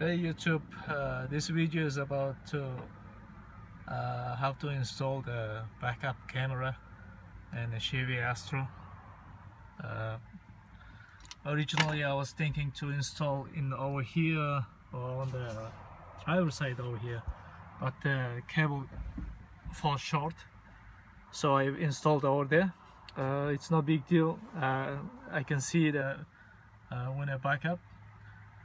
Hey YouTube, this video is about how to install the backup camera in a Chevy Astro. Originally I was thinking to install in over here or on the driver's side over here, but the cable falls short, so I installed over there. It's no big deal. I can see the when I back up.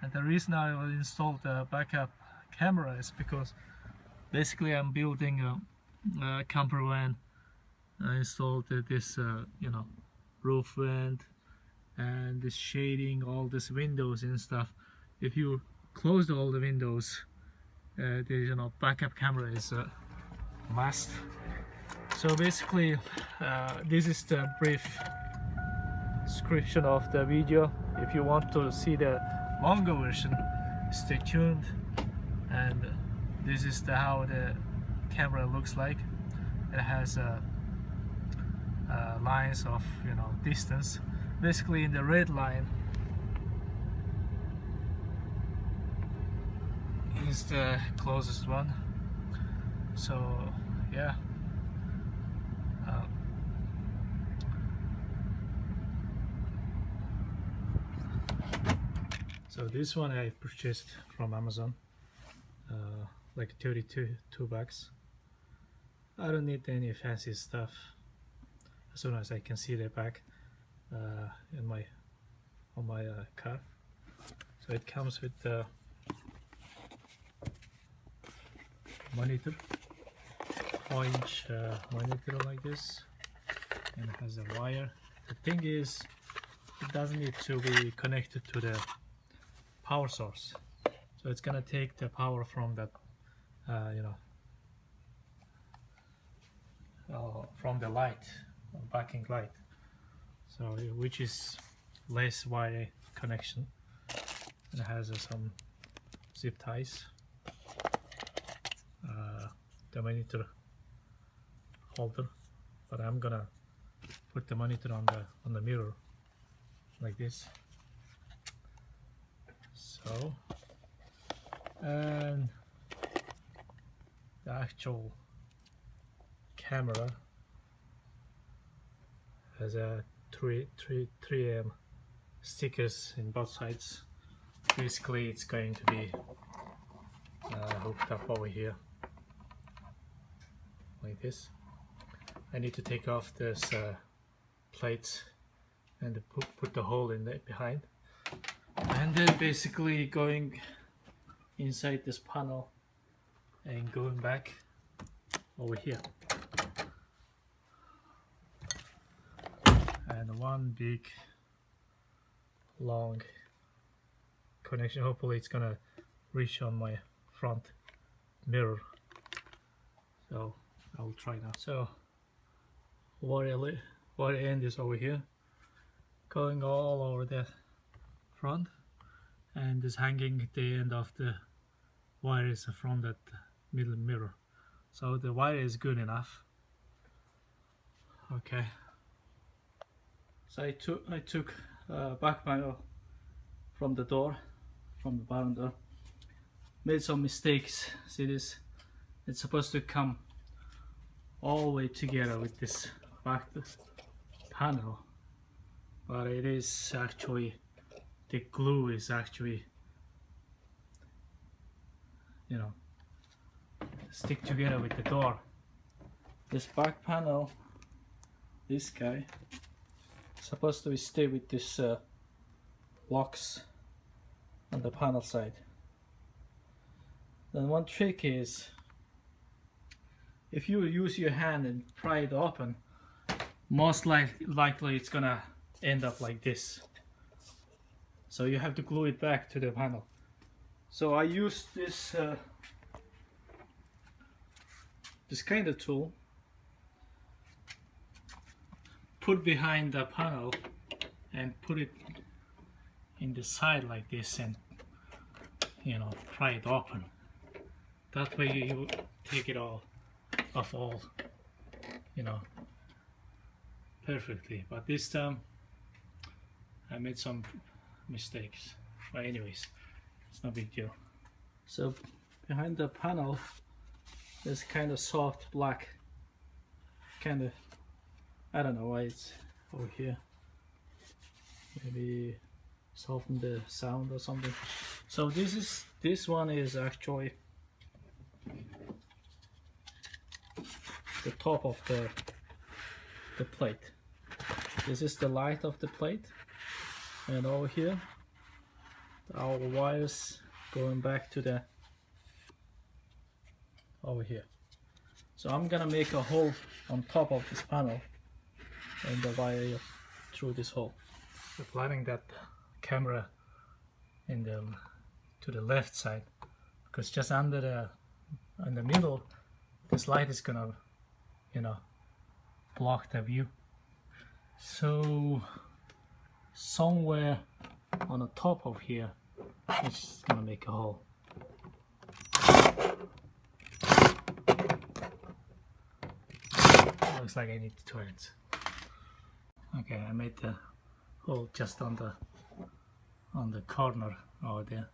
And the reason I will install the backup camera is because basically I'm building a camper van. I installed this roof vent and this shading, all these windows and stuff. If you close all the windows, the backup camera is a must. So basically this is the brief description of the video. If you want to see the longer version, stay tuned. And this is how the camera looks like. It has lines of distance. Basically in the red line is the closest one. So yeah, so this one I purchased from Amazon, like 32 bucks. I don't need any fancy stuff as soon as I can see the back on my car. So it comes with the monitor, 4-inch monitor like this, and it has a wire. The thing is, it doesn't need to be connected to the power source, so it's gonna take the power from that from the light, backing light, so which is less wire connection. It has some zip ties, the monitor holder, but I'm gonna put the monitor on the mirror like this. So, and the actual camera has a 3M stickers in both sides. Basically it's going to be hooked up over here like this. I need to take off this plates and put the hole in there behind, and then basically going inside this panel and going back over here. And one big long connection. Hopefully it's gonna reach on my front mirror, so I'll try now. So wire end is over here, going all over the front, and is hanging at the end of the wire is from that middle mirror. So the wire is good enough. Okay, so I took back panel from the door, from the barn door. Made some mistakes. See this? It's supposed to come all the way together with this back panel, but it is actually, the glue is actually stick together with the door. This back panel, this guy, supposed to stay with this locks on the panel side. Then one trick is, if you use your hand and pry it open, most likely it's gonna end up like this. So you have to glue it back to the panel. So I used this this kind of tool, put behind the panel and put it in the side like this, and pry it open. That way you take it all off perfectly. But this time I made some mistakes, but anyways, it's no big deal. So behind the panel there's kind of soft black, kind of, I don't know why it's over here, maybe soften the sound or something. So this one is actually the top of the plate. This is the light of the plate, and over here our wires going back to the over here. So I'm gonna make a hole on top of this panel and the wire through this hole. We're planning that camera in the to the left side, because just under in the middle this light is gonna, you know, block the view. So somewhere on the top of here it's just gonna make a hole. Looks like I need to turn it. Okay, I made the hole just on the corner over there.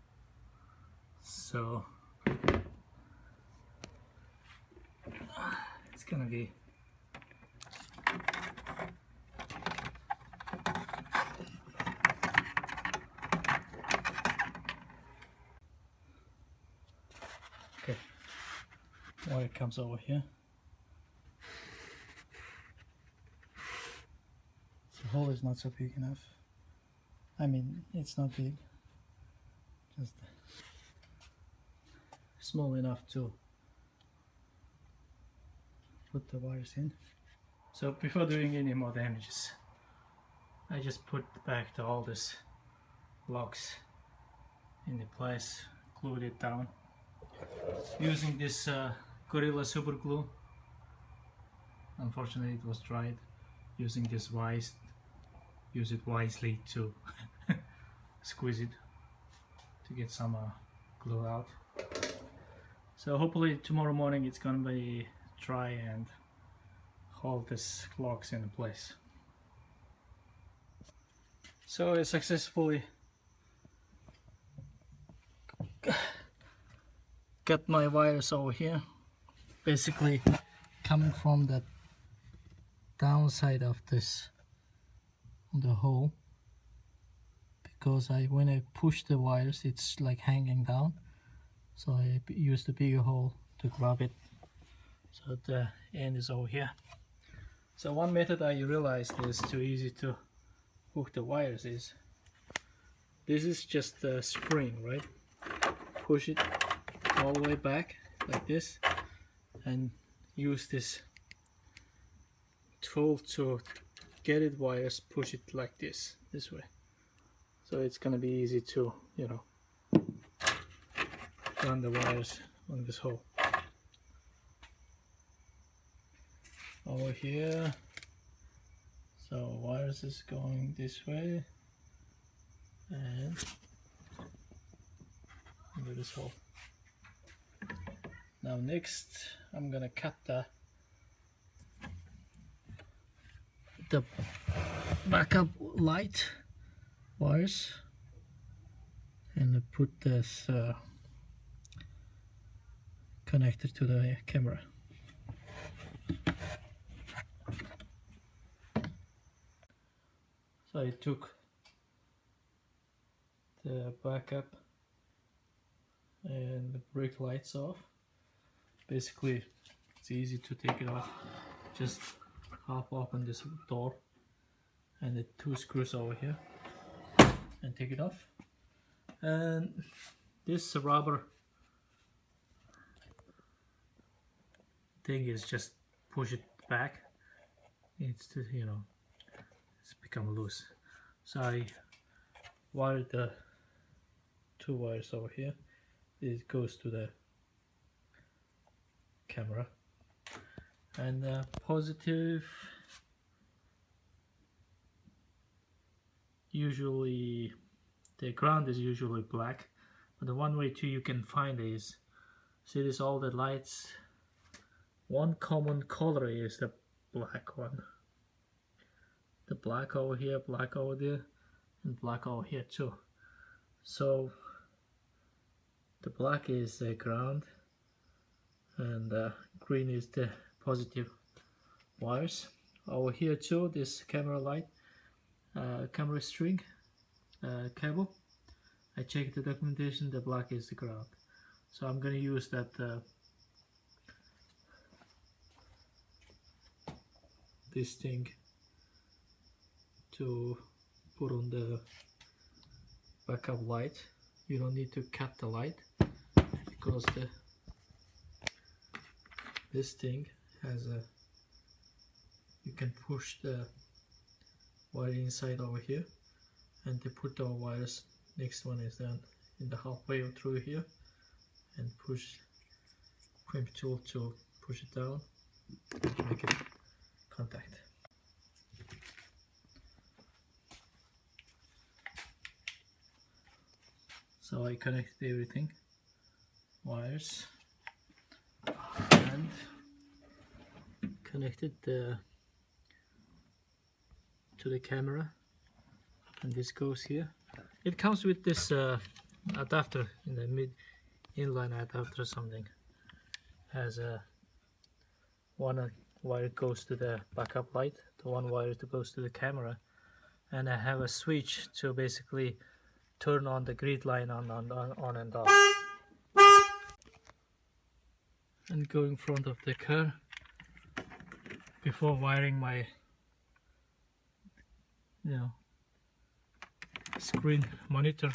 So it's gonna be okay. Wire comes over here. The hole is not so big enough. I mean, it's not big, just small enough to put the wires in. So before doing any more damages, I just put back all these locks in the place, glued it down using this Gorilla super glue. Unfortunately it was dried. Using this use it wisely to squeeze it to get some glue out. So hopefully tomorrow morning it's gonna be dry and hold these locks in place. So I successfully got my wires over here, basically coming from the downside of this the hole, because when I push the wires it's like hanging down, so I used a bigger hole to grab it. So the end is over here. So one method I realized is too easy to hook the wires is this is just a spring, right? Push it all the way back like this and use this tool to get it wires, push it like this way, so it's gonna be easy to, you know, run the wires on this hole. Over here, so wires is going this way and into this hole. Now next I'm gonna cut the backup light wires and put this connector to the camera. So I took the backup and the brake lights off. Basically it's easy to take it off. Just half open this door and the two screws over here and take it off. And this rubber thing is just push it back. It's to, you know, it's become loose. So I wired the two wires over here. It goes to the camera, and the positive usually, the ground is usually black, but the one way too you can find is, see this, all the lights, one common color is the black one. The black over here, black over there, and black over here too. So The black is the ground, and green is the positive wires. Over here too, this camera light, camera string, cable. I checked the documentation, the black is the ground. So I'm gonna use that this thing to put on the backup light. You don't need to cut the light because this thing has a, you can push the wire inside over here, and they put the wires, next one is then in the halfway through here, and push crimp tool to push it down and make it contact. So I connected everything, wires, and connected to the camera, and this goes here. It comes with this adapter in the inline adapter, something has a one wire goes to the backup light, the one wire goes to the camera, and I have a switch to basically turn on the grid line on and off. And go in front of the car before wiring my screen monitor.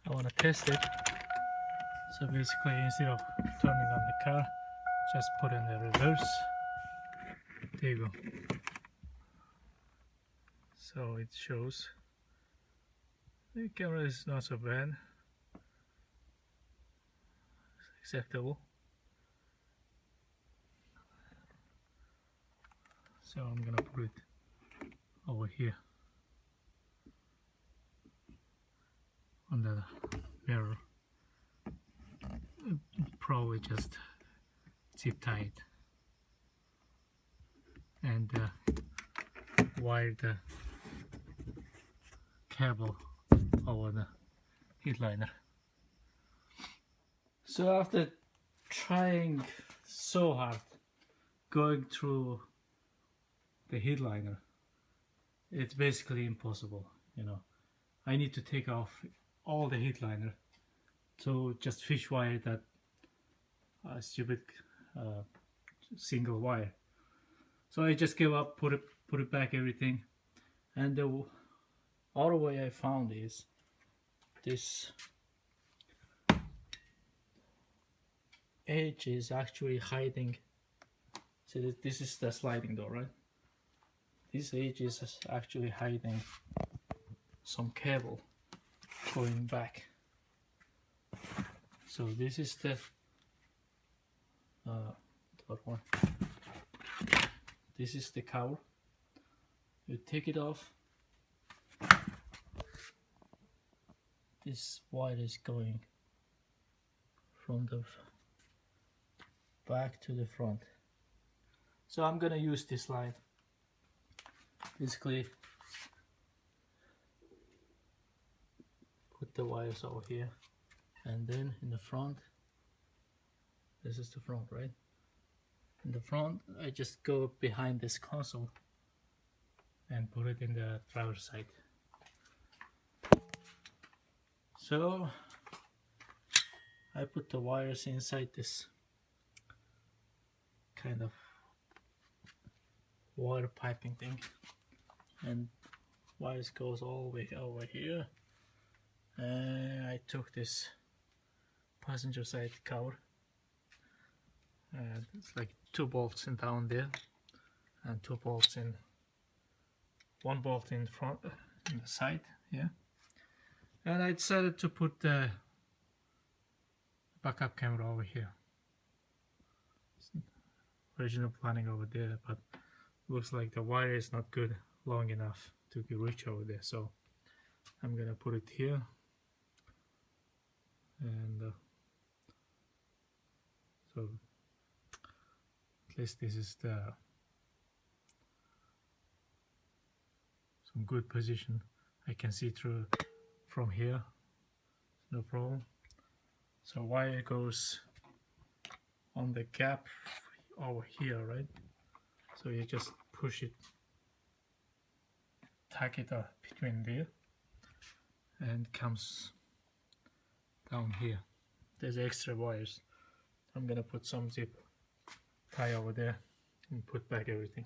I want to test it. So basically, instead of turning on the car, just put in the reverse. There you go. So it shows the camera is not so bad, it's acceptable. So I'm gonna put it over here on the mirror. Probably just zip tie it and wire the cable over the headliner. So after trying so hard going through the headliner, it's basically impossible, you know. I need to take off all the headliner to just fish wire that stupid single wire. So I just gave up, put it back, everything. And the other way I found is this edge is actually hiding. See, this is the sliding door, right? This edge is actually hiding some cable going back. So this is the one. This is the cover. You take it off. This wire is going from the back to the front. So I'm gonna use this line. Basically, put the wires over here, and then in the front, this is the front, right? In the front, I just go behind this console and put it in the driver's side. So I put the wires inside this kind of water piping thing, and wires goes all the way over here, and I took this passenger side cover, and it's like 2 bolts in down there and 2 bolts in, 1 bolt in front, in the side here. And I decided to put the backup camera over here. Original planning over there, but looks like the wire is not good, long enough to reach over there, so I'm gonna put it here. And so at least this is the some good position. I can see through from here, no problem. So wire goes on the gap over here, right? So you just push it, tack it up between there, and comes down here. There's extra wires. I'm gonna put some zip tie over there and put back everything.